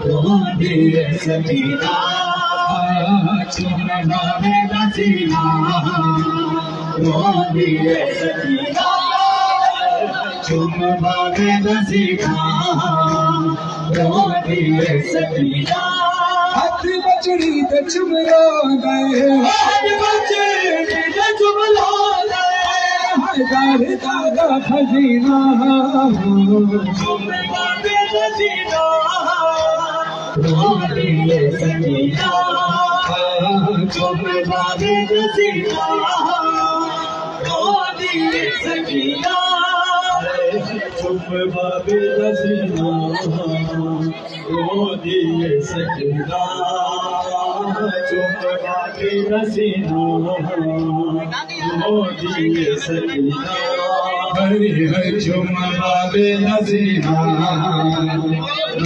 रो दिए सकीना चुम बाबे नसीना रो दिए सकीना चुम बाबे नसीना रो दिए सकीना हाथ बचड़ी ते चुम लो गए हाथ बचड़ी ते चुम लो गए दादा खजीना चुम बाबे नसीना रो दिए सकीना चुम बाबे नसीना रो दिए सकीना चुम बाबे नसीना रो दिए सकीना चुम बाबे नसीना रो दिए सकीना हरि हरि चुम बाबे नसीना